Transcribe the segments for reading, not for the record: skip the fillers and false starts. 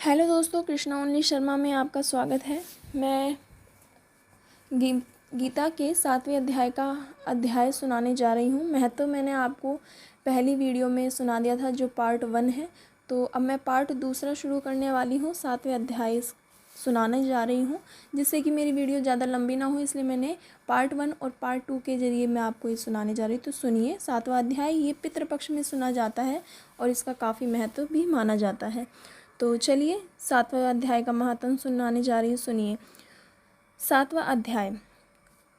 Hello दोस्तों, Krishna only Sharma में आपका स्वागत है। मैं गीता के 7वें अध्याय का अध्याय सुनाने जा रही हूँ। महत्व मैंने आपको पहली वीडियो में सुना दिया था जो पार्ट 1 है। तो अब मैं पार्ट 2 शुरू करने वाली हूँ। 7वें अध्याय सुनाने जा रही हूँ जिससे कि मेरी वीडियो ज़्यादा लंबी ना हो, इसलिए मैंने पार्ट 1 और पार्ट 2 के ज़रिए मैं आपको ये सुनाने जा रही हूँ। तो सुनिए। 7वां अध्याय ये पितृपक्ष में सुना जाता है और इसका काफ़ी महत्व भी माना जाता है। तो चलिए 7वां अध्याय का महात्म सुनाने जा रही हूँ। सुनिए। 7वां अध्याय।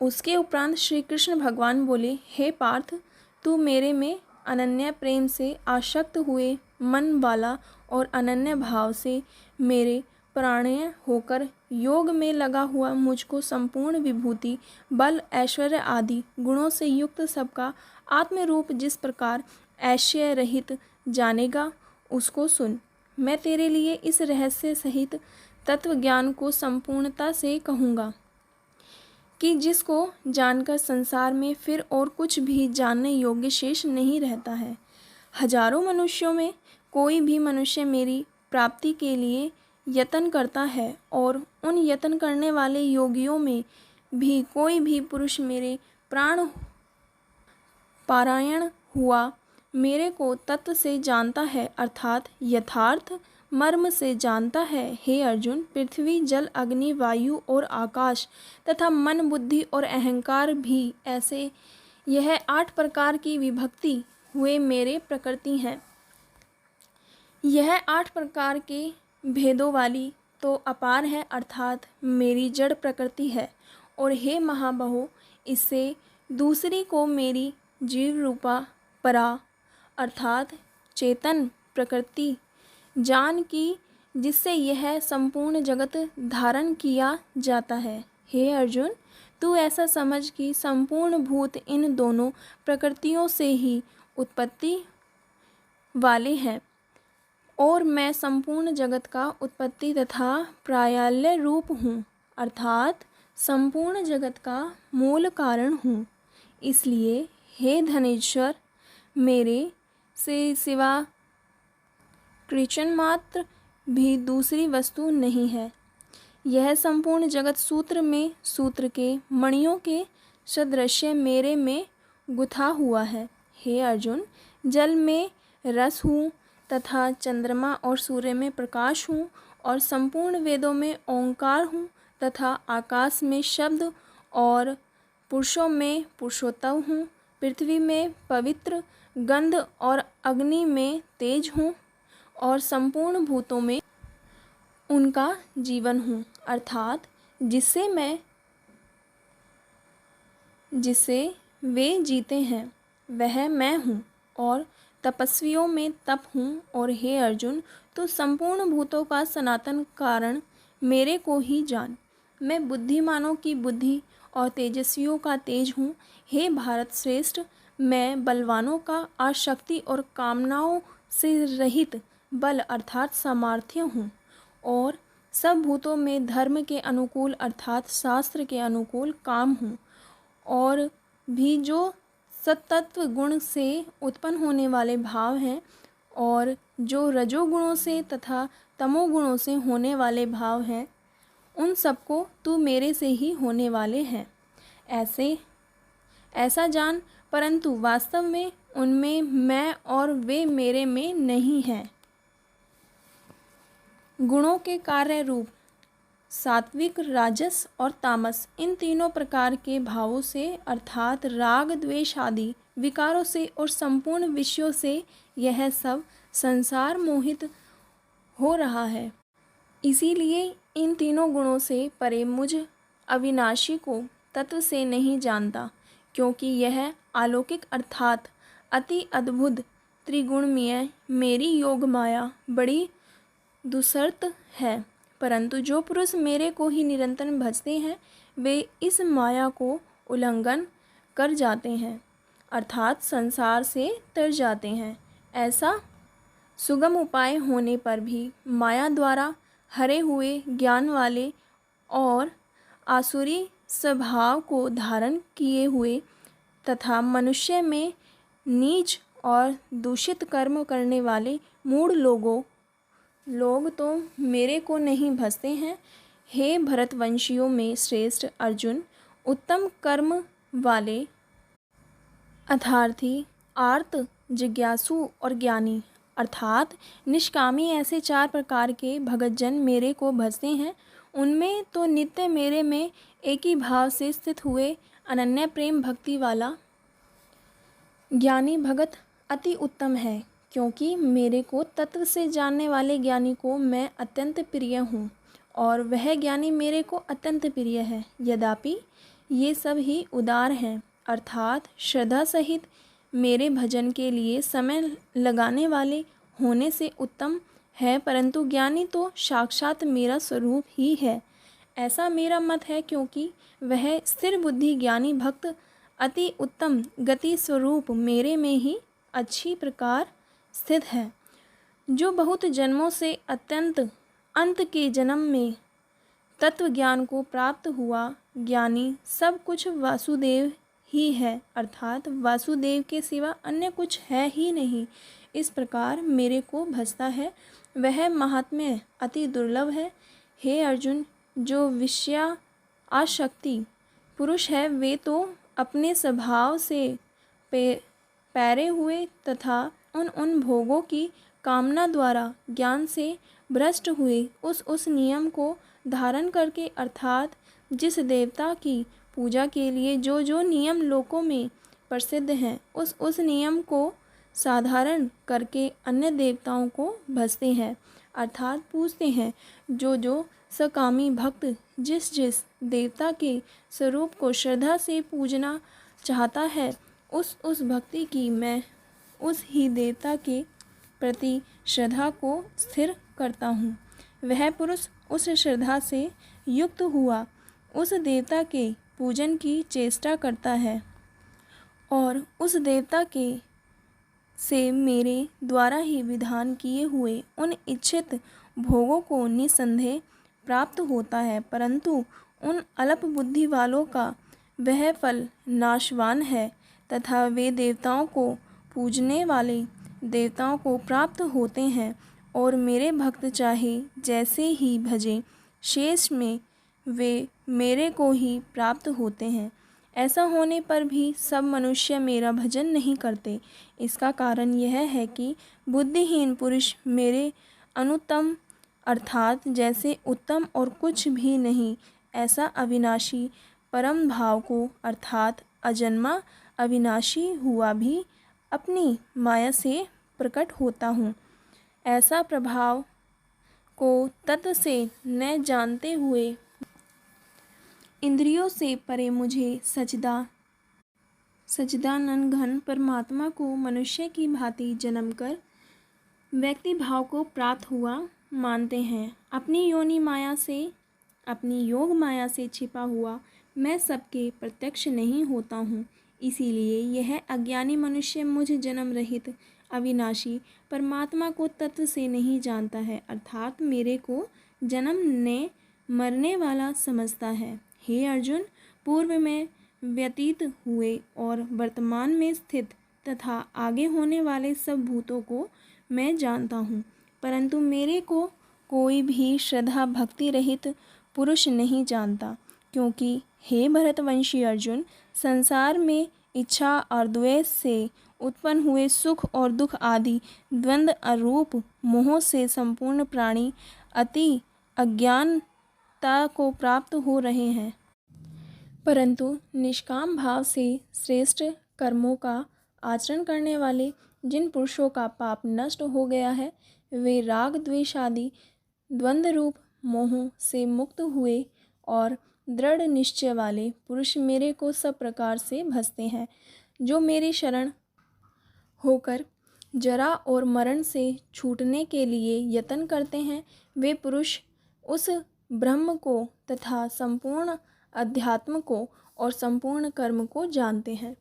उसके उपरांत श्री कृष्ण भगवान बोले, हे पार्थ, तू मेरे में अनन्य प्रेम से आसक्त हुए मन वाला और अनन्य भाव से मेरे प्राणीय होकर योग में लगा हुआ मुझको संपूर्ण विभूति, बल, ऐश्वर्य आदि गुणों से युक्त सबका आत्मरूप जिस प्रकार ऐश्वर्य रहित जानेगा, उसको सुन। मैं तेरे लिए इस रहस्य सहित तत्व ज्ञान को संपूर्णता से कहूँगा कि जिसको जानकर संसार में फिर और कुछ भी जानने योग्य शेष नहीं रहता है। हजारों मनुष्यों में कोई भी मनुष्य मेरी प्राप्ति के लिए यत्न करता है और उन यत्न करने वाले योगियों में भी कोई भी पुरुष मेरे प्राण पारायण हुआ मेरे को तत्व से जानता है, अर्थात यथार्थ मर्म से जानता है। हे अर्जुन, पृथ्वी, जल, अग्नि, वायु और आकाश तथा मन, बुद्धि और अहंकार भी ऐसे यह 8 प्रकार की विभक्ति हुए मेरे प्रकृति हैं। यह 8 प्रकार के भेदों वाली तो अपार है, अर्थात मेरी जड़ प्रकृति है। और हे महाबाहो, इससे दूसरी को मेरी जीव रूपा परा अर्थात चेतन प्रकृति जान की, जिससे यह संपूर्ण जगत धारण किया जाता है। हे अर्जुन, तू ऐसा समझ कि संपूर्ण भूत इन दोनों प्रकृतियों से ही उत्पत्ति वाले हैं और मैं संपूर्ण जगत का उत्पत्ति तथा प्रायाल्य रूप हूँ, अर्थात संपूर्ण जगत का मूल कारण हूँ। इसलिए हे धनेश्वर, मेरे से सिवा कृष्ण मात्र भी दूसरी वस्तु नहीं है। यह संपूर्ण जगत सूत्र में सूत्र के मणियों के सदृश मेरे में गुथा हुआ है। हे अर्जुन, जल में रस हूँ तथा चंद्रमा और सूर्य में प्रकाश हूँ और संपूर्ण वेदों में ओंकार हूँ तथा आकाश में शब्द और पुरुषों में पुरुषोत्तम हूँ। पृथ्वी में पवित्र गंध और अग्नि में तेज हूँ और संपूर्ण भूतों में उनका जीवन हूँ, अर्थात जिससे वे जीते हैं वह मैं हूँ और तपस्वियों में तप हूँ। और हे अर्जुन, तो संपूर्ण भूतों का सनातन कारण मेरे को ही जान। मैं बुद्धिमानों की बुद्धि और तेजस्वियों का तेज हूँ। हे भारत श्रेष्ठ, मैं बलवानों का आशक्ति और कामनाओं से रहित बल अर्थात सामर्थ्य हूँ और सब भूतों में धर्म के अनुकूल अर्थात शास्त्र के अनुकूल काम हूँ। और भी जो सत्तत्व गुण से उत्पन्न होने वाले भाव हैं और जो रजोगुणों से तथा तमोगुणों से होने वाले भाव हैं, उन सबको तू मेरे से ही होने वाले हैं ऐसा जान, परंतु वास्तव में उनमें मैं और वे मेरे में नहीं हैं। गुणों के कार्य रूप सात्विक, राजस और तामस, इन तीनों प्रकार के भावों से अर्थात राग, द्वेष आदि विकारों से और संपूर्ण विषयों से यह सब संसार मोहित हो रहा है। इसीलिए इन तीनों गुणों से परे मुझ अविनाशी को तत्व से नहीं जानता, क्योंकि यह अलौकिक अर्थात अति अद्भुत त्रिगुणमय मेरी योग माया बड़ी दुस्सरत है। परंतु जो पुरुष मेरे को ही निरंतर भजते हैं वे इस माया को उल्लंघन कर जाते हैं, अर्थात संसार से तर जाते हैं। ऐसा सुगम उपाय होने पर भी माया द्वारा हरे हुए ज्ञान वाले और आसुरी स्वभाव को धारण किए हुए तथा मनुष्य में नीच और दूषित कर्म करने वाले मूढ़ लोगों लोग तो मेरे को नहीं भजते हैं। हे भरतवंशियों में श्रेष्ठ अर्जुन, उत्तम कर्म वाले अर्थार्थी, आर्त, जिज्ञासु और ज्ञानी अर्थात निष्कामी ऐसे 4 प्रकार के भगतजन मेरे को भजते हैं। उनमें तो नित्य मेरे में एक ही भाव से स्थित हुए अनन्य प्रेम भक्ति वाला ज्ञानी भगत अति उत्तम है, क्योंकि मेरे को तत्व से जानने वाले ज्ञानी को मैं अत्यंत प्रिय हूँ और वह ज्ञानी मेरे को अत्यंत प्रिय है। यद्यपि ये सब ही उदार हैं, अर्थात श्रद्धा सहित मेरे भजन के लिए समय लगाने वाले होने से उत्तम है, परंतु ज्ञानी तो साक्षात मेरा स्वरूप ही है, ऐसा मेरा मत है, क्योंकि वह स्थिर बुद्धि ज्ञानी भक्त अति उत्तम गति स्वरूप मेरे में ही अच्छी प्रकार स्थित है, जो बहुत जन्मों से अत्यंत अंत के जन्म में तत्व ज्ञान को प्राप्त हुआ ज्ञानी सब कुछ वासुदेव ही है, अर्थात वासुदेव के सिवा अन्य कुछ है ही नहीं। इस प्रकार मेरे को भजता है, वह महात्म्य अति दुर्लभ है। हे अर्जुन, जो विषया आसक्ति पुरुष है, वे तो अपने स्वभाव से पैरे हुए तथा उन भोगों की कामना द्वारा ज्ञान से भ्रष्ट हुए उस नियम को धारण करके, अर्थात जिस देवता की पूजा के लिए जो जो नियम लोकों में प्रसिद्ध हैं, उस नियम को साधारण करके अन्य देवताओं को भजते हैं, अर्थात पूजते हैं। जो जो सकामी भक्त जिस जिस देवता के स्वरूप को श्रद्धा से पूजना चाहता है, उस भक्ति की मैं उस ही देवता के प्रति श्रद्धा को स्थिर करता हूँ। वह पुरुष उस श्रद्धा से युक्त हुआ उस देवता के पूजन की चेष्टा करता है और उस देवता के से मेरे द्वारा ही विधान किए हुए उन इच्छित भोगों को निसंदेह प्राप्त होता है, परंतु उन अल्प बुद्धि वालों का वह फल नाशवान है तथा वे देवताओं को पूजने वाले देवताओं को प्राप्त होते हैं और मेरे भक्त चाहे जैसे ही भजें, शेष में वे मेरे को ही प्राप्त होते हैं। ऐसा होने पर भी सब मनुष्य मेरा भजन नहीं करते। इसका कारण यह है कि बुद्धिहीन पुरुष मेरे अनुत्तम अर्थात जैसे उत्तम और कुछ भी नहीं ऐसा अविनाशी परम भाव को, अर्थात अजन्मा अविनाशी हुआ भी अपनी माया से प्रकट होता हूँ, ऐसा प्रभाव को तत्व से न जानते हुए इंद्रियों से परे मुझे सच्चिदानंद घन परमात्मा को मनुष्य की भांति जन्म कर व्यक्ति भाव को प्राप्त हुआ मानते हैं। अपनी योग माया से छिपा हुआ मैं सबके प्रत्यक्ष नहीं होता हूँ, इसीलिए यह अज्ञानी मनुष्य मुझ जन्म रहित अविनाशी परमात्मा को तत्व से नहीं जानता है, अर्थात मेरे को जन्म ने मरने वाला समझता है। हे अर्जुन, पूर्व में व्यतीत हुए और वर्तमान में स्थित तथा आगे होने वाले सब भूतों को मैं जानता हूँ, परंतु मेरे को कोई भी श्रद्धा भक्ति रहित पुरुष नहीं जानता, क्योंकि हे भरतवंशी अर्जुन, संसार में इच्छा और द्वेष से उत्पन्न हुए सुख और दुख आदि द्वंद्व अरूप मोह से संपूर्ण प्राणी अति अज्ञानता को प्राप्त हो रहे हैं, परंतु निष्काम भाव से श्रेष्ठ कर्मों का आचरण करने वाले जिन पुरुषों का पाप नष्ट हो गया है, वे राग द्वेष आदि द्वंद्व रूप मोह से मुक्त हुए और दृढ़ निश्चय वाले पुरुष मेरे को सब प्रकार से भजते हैं। जो मेरी शरण होकर जरा और मरण से छूटने के लिए यत्न करते हैं, वे पुरुष उस ब्रह्म को तथा संपूर्ण अध्यात्म को और संपूर्ण कर्म को जानते हैं।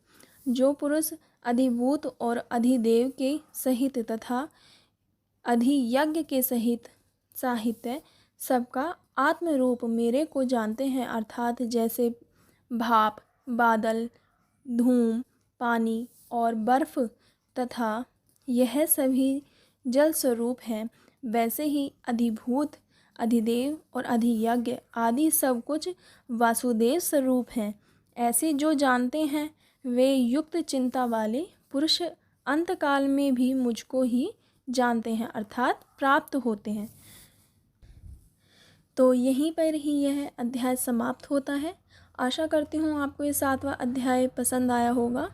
जो पुरुष अधिभूत और अधिदेव के सहित तथा अधियज्ञ के सहित साहित्य सबका आत्म रूप मेरे को जानते हैं, अर्थात जैसे भाप, बादल, धूम, पानी और बर्फ तथा यह सभी जल स्वरूप हैं, वैसे ही अधिभूत, अधिदेव और अधियज्ञ आदि सब कुछ वासुदेव स्वरूप हैं। ऐसे जो जानते हैं वे युक्त चिंता वाले पुरुष अंतकाल में भी मुझको ही जानते हैं अर्थात प्राप्त होते हैं। तो यहीं पर ही यह अध्याय समाप्त होता है। आशा करती हूँ आपको ये 7वां अध्याय पसंद आया होगा।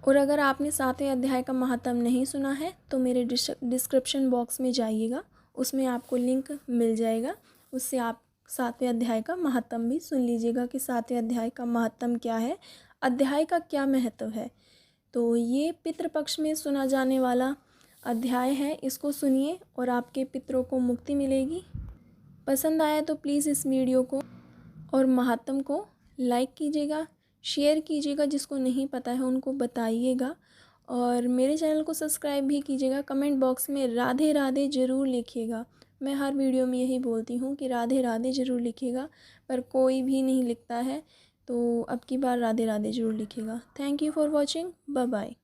और अगर आपने 7वें अध्याय का महात्म नहीं सुना है तो मेरे डिस्क्रिप्शन बॉक्स में जाइएगा, उसमें आपको लिंक मिल जाएगा, उससे आप 7वें अध्याय का महात्म भी सुन लीजिएगा कि 7वें अध्याय का महात्म क्या है, अध्याय का क्या महत्व है। तो ये पितृपक्ष में सुना जाने वाला अध्याय है, इसको सुनिए और आपके पितरों को मुक्ति मिलेगी। पसंद आया तो प्लीज़ इस वीडियो को और महात्म को लाइक कीजिएगा, शेयर कीजिएगा, जिसको नहीं पता है उनको बताइएगा और मेरे चैनल को सब्सक्राइब भी कीजिएगा। कमेंट बॉक्स में राधे राधे ज़रूर लिखिएगा। मैं हर वीडियो में यही बोलती हूँ कि राधे राधे ज़रूर लिखिएगा, पर कोई भी नहीं लिखता है, तो अब की बार राधे राधे ज़रूर लिखिएगा। Thank you for watching, bye bye.